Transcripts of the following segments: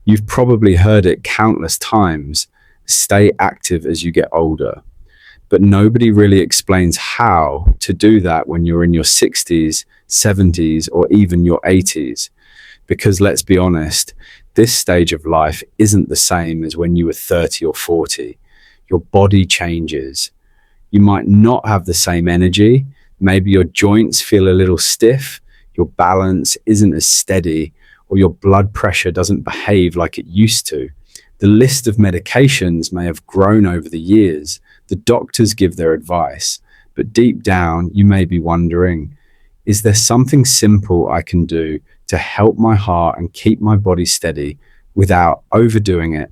You've probably heard it countless times: stay active as you get older. But nobody really explains how to do that when you're in your 60s, 70s, or even your 80s. Because let's be honest, this stage of life isn't the same as when you were 30 or 40. Your body changes. You might not have the same energy. Maybe your joints feel a little stiff, your balance isn't as steady, or your blood pressure doesn't behave like it used to. The list of medications may have grown over the years. The doctors give their advice, but deep down, you may be wondering, is there something simple I can do to help my heart and keep my body steady without overdoing it?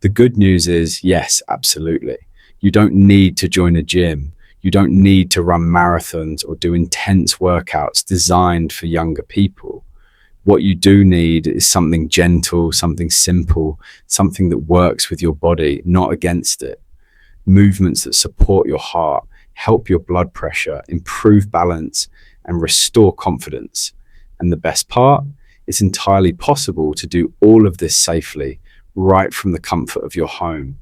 The good news is, yes, absolutely. You don't need to join a gym. You don't need to run marathons or do intense workouts designed for younger people. What you do need is something gentle, something simple, something that works with your body, not against it. Movements that support your heart, help your blood pressure, improve balance, and restore confidence. And the best part, it's entirely possible to do all of this safely, right from the comfort of your home.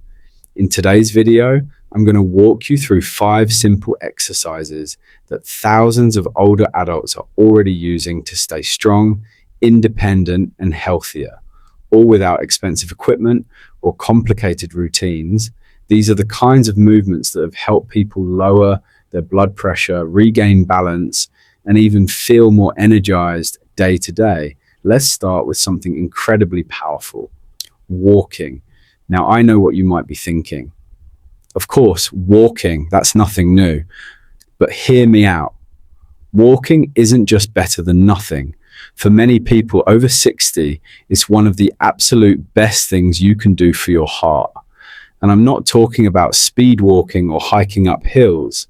In today's video, I'm going to walk you through 5 simple exercises that thousands of older adults are already using to stay strong, independent, and healthier, all without expensive equipment or complicated routines. These are the kinds of movements that have helped people lower their blood pressure, regain balance, and even feel more energized day to day. Let's start with something incredibly powerful: walking. Now, I know what you might be thinking. Of course, walking, that's nothing new. But hear me out. Walking isn't just better than nothing. For many people over 60, it's one of the absolute best things you can do for your heart. And I'm not talking about speed walking or hiking up hills.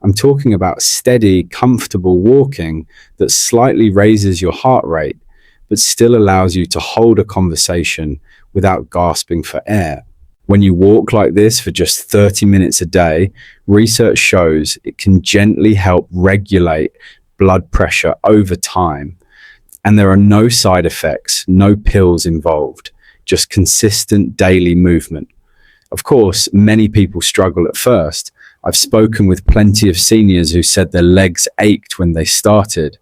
I'm talking about steady, comfortable walking that slightly raises your heart rate, but still allows you to hold a conversation without gasping for air. When you walk like this for just 30 minutes a day, research shows it can gently help regulate blood pressure over time. And there are no side effects, no pills involved, just consistent daily movement. Of course, many people struggle at first. I've spoken with plenty of seniors who said their legs ached when they started.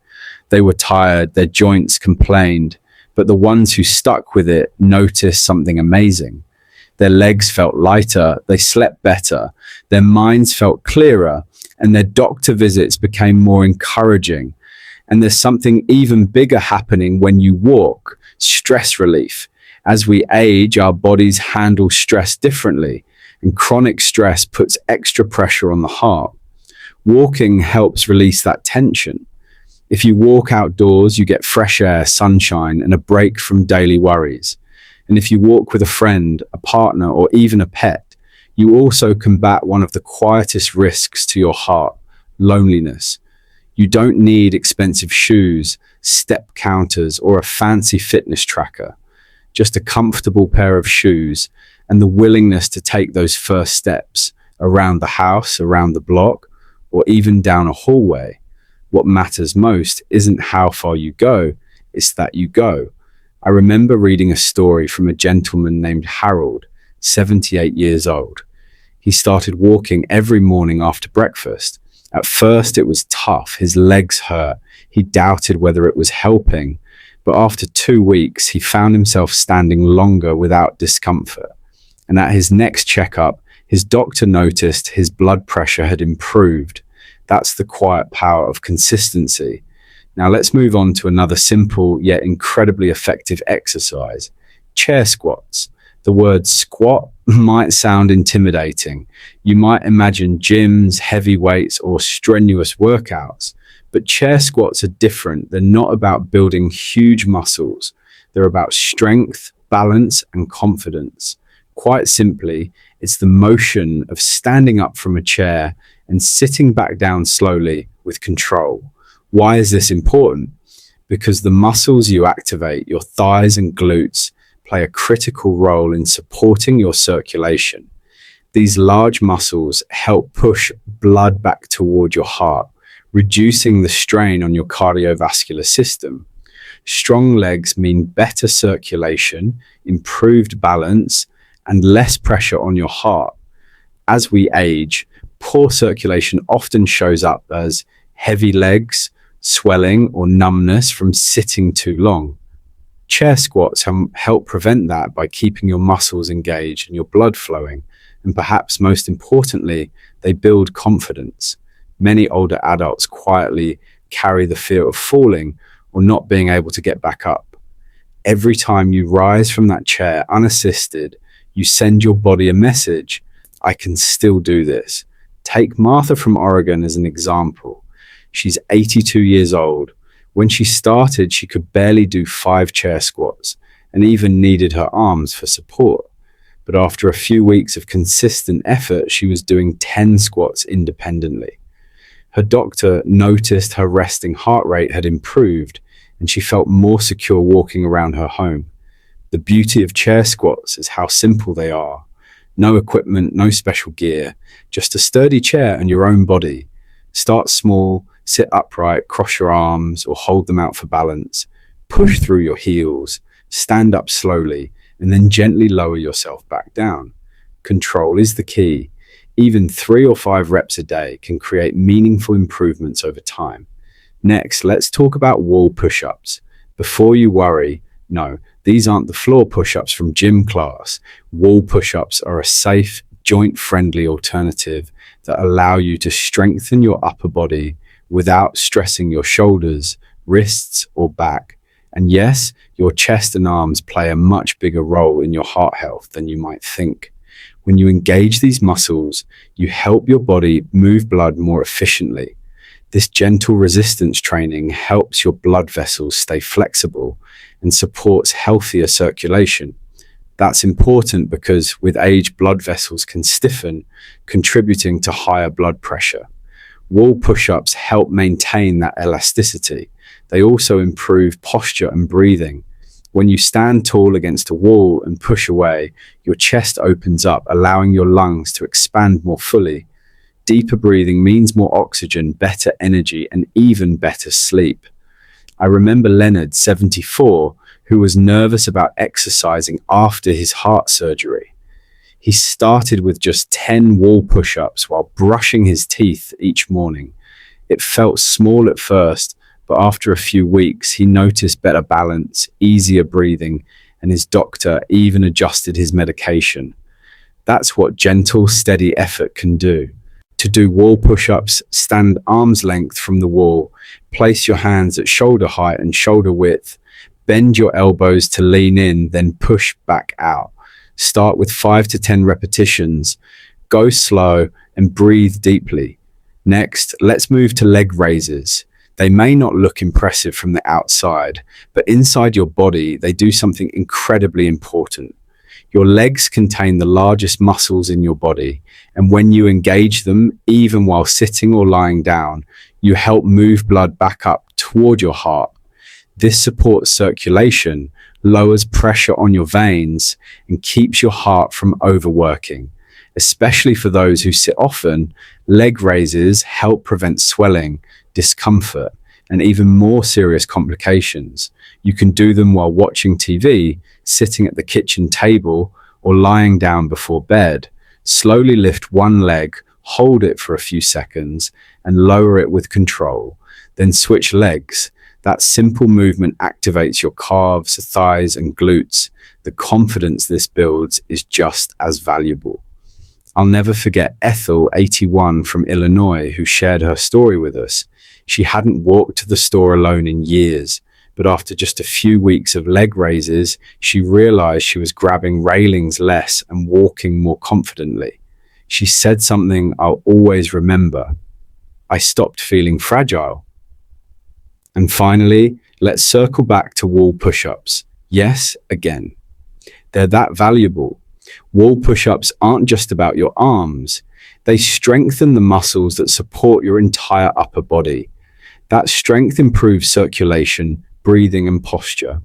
They were tired, their joints complained, but the ones who stuck with it noticed something amazing. Their legs felt lighter, they slept better, their minds felt clearer, and their doctor visits became more encouraging. And there's something even bigger happening when you walk: stress relief. As we age, our bodies handle stress differently, and chronic stress puts extra pressure on the heart. Walking helps release that tension. If you walk outdoors, you get fresh air, sunshine, and a break from daily worries. And if you walk with a friend, a partner, or even a pet, you also combat one of the quietest risks to your heart: loneliness. You don't need expensive shoes, step counters, or a fancy fitness tracker. Just a comfortable pair of shoes and the willingness to take those first steps around the house, around the block, or even down a hallway. What matters most isn't how far you go, it's that you go. I remember reading a story from a gentleman named Harold, 78 years old. He started walking every morning after breakfast. At first it was tough, his legs hurt, he doubted whether it was helping, but after 2 weeks he found himself standing longer without discomfort. And at his next checkup, his doctor noticed his blood pressure had improved. That's the quiet power of consistency. Now let's move on to another simple yet incredibly effective exercise: chair squats. The word squat might sound intimidating. You might imagine gyms, heavy weights, or strenuous workouts. But chair squats are different. They're not about building huge muscles. They're about strength, balance, and confidence. Quite simply, it's the motion of standing up from a chair and sitting back down slowly with control. Why is this important? Because the muscles you activate, your thighs and glutes, play a critical role in supporting your circulation. These large muscles help push blood back toward your heart, reducing the strain on your cardiovascular system. Strong legs mean better circulation, improved balance, and less pressure on your heart. As we age, poor circulation often shows up as heavy legs, swelling, or numbness from sitting too long. Chair squats help prevent that by keeping your muscles engaged and your blood flowing. And perhaps most importantly, they build confidence. Many older adults quietly carry the fear of falling or not being able to get back up. Every time you rise from that chair unassisted, you send your body a message: I can still do this. Take Martha from Oregon as an example. She's 82 years old. When she started, she could barely do 5 chair squats and even needed her arms for support. But after a few weeks of consistent effort, she was doing 10 squats independently. Her doctor noticed her resting heart rate had improved and she felt more secure walking around her home. The beauty of chair squats is how simple they are. No equipment, no special gear, just a sturdy chair and your own body. Start small, sit upright, cross your arms or hold them out for balance. Push through your heels, stand up slowly, and then gently lower yourself back down. Control is the key. Even 3 or 5 reps a day can create meaningful improvements over time. Next, let's talk about wall push-ups. Before you worry, no, these aren't the floor push-ups from gym class. Wall push-ups are a safe, joint-friendly alternative that allow you to strengthen your upper body without stressing your shoulders, wrists, or back. And yes, your chest and arms play a much bigger role in your heart health than you might think. When you engage these muscles, you help your body move blood more efficiently. This gentle resistance training helps your blood vessels stay flexible and supports healthier circulation. That's important because with age, blood vessels can stiffen, contributing to higher blood pressure. Wall push-ups help maintain that elasticity. They also improve posture and breathing. When you stand tall against a wall and push away, your chest opens up, allowing your lungs to expand more fully. Deeper breathing means more oxygen, better energy, and even better sleep. I remember Leonard, 74, who was nervous about exercising after his heart surgery. He started with just 10 wall push-ups while brushing his teeth each morning. It felt small at first, but after a few weeks, he noticed better balance, easier breathing, and his doctor even adjusted his medication. That's what gentle, steady effort can do. To do wall push-ups, stand arm's length from the wall, place your hands at shoulder height and shoulder width, bend your elbows to lean in, then push back out. Start with 5 to 10 repetitions. Go slow and breathe deeply. Next, let's move to leg raises. They may not look impressive from the outside, but inside your body, they do something incredibly important. Your legs contain the largest muscles in your body, and when you engage them, even while sitting or lying down, you help move blood back up toward your heart. This supports circulation, lowers pressure on your veins, and keeps your heart from overworking. Especially for those who sit often, leg raises help prevent swelling, discomfort, and even more serious complications. You can do them while watching TV, sitting at the kitchen table, or lying down before bed. Slowly lift one leg, hold it for a few seconds, and lower it with control. Then switch legs. That simple movement activates your calves, thighs, and glutes. The confidence this builds is just as valuable. I'll never forget Ethel, 81, from Illinois, who shared her story with us. She hadn't walked to the store alone in years, but after just a few weeks of leg raises, she realized she was grabbing railings less and walking more confidently. She said something I'll always remember: I stopped feeling fragile. And finally, let's circle back to wall push-ups. Yes, again. They're that valuable. Wall push-ups aren't just about your arms. They strengthen the muscles that support your entire upper body. That strength improves circulation, breathing, and posture.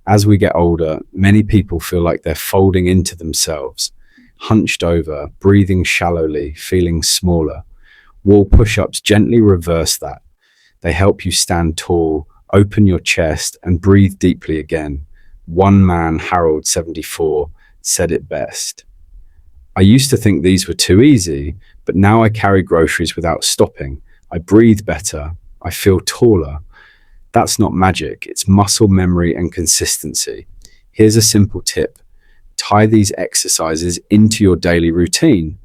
As we get older, many people feel like they're folding into themselves, hunched over, breathing shallowly, feeling smaller. Wall push-ups gently reverse that. They help you stand tall, Open your chest and breathe deeply again. One man, Harold, 74, said it best. I used to think these were too easy, but now I carry groceries without stopping. I breathe better. I feel taller. That's not magic, it's muscle memory and consistency. Here's a simple tip: tie these exercises into your daily routine.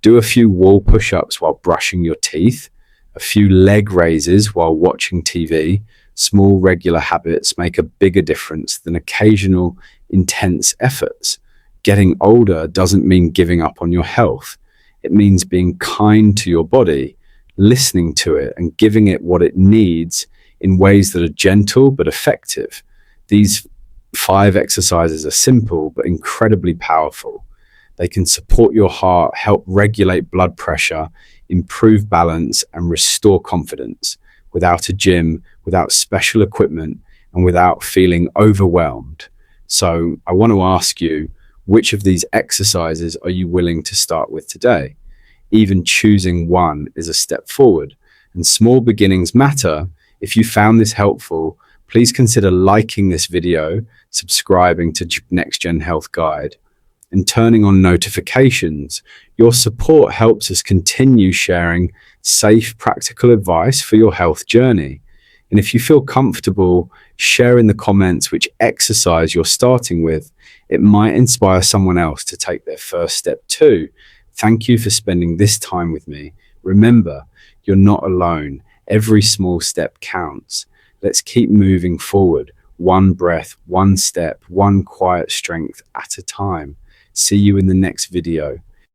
Do a few wall push ups while brushing your teeth, a few leg raises while watching TV. Small, regular habits make a bigger difference than occasional, intense efforts. Getting older doesn't mean giving up on your health. It means being kind to your body, listening to it, and giving it what it needs in ways that are gentle but effective. These 5 exercises are simple but incredibly powerful. They can support your heart, help regulate blood pressure, improve balance, and restore confidence without a gym, without special equipment, and without feeling overwhelmed. So I want to ask you, which of these exercises are you willing to start with today? Even choosing one is a step forward, and small beginnings matter. If you found this helpful, please consider liking this video, subscribing to Next Gen Health Guide, and turning on notifications. Your support helps us continue sharing safe, practical advice for your health journey. And if you feel comfortable, share in the comments which exercise you're starting with. It might inspire someone else to take their first step too. Thank you for spending this time with me. Remember, you're not alone. Every small step counts. Let's keep moving forward, one breath, one step, one quiet strength at a time. See you in the next video.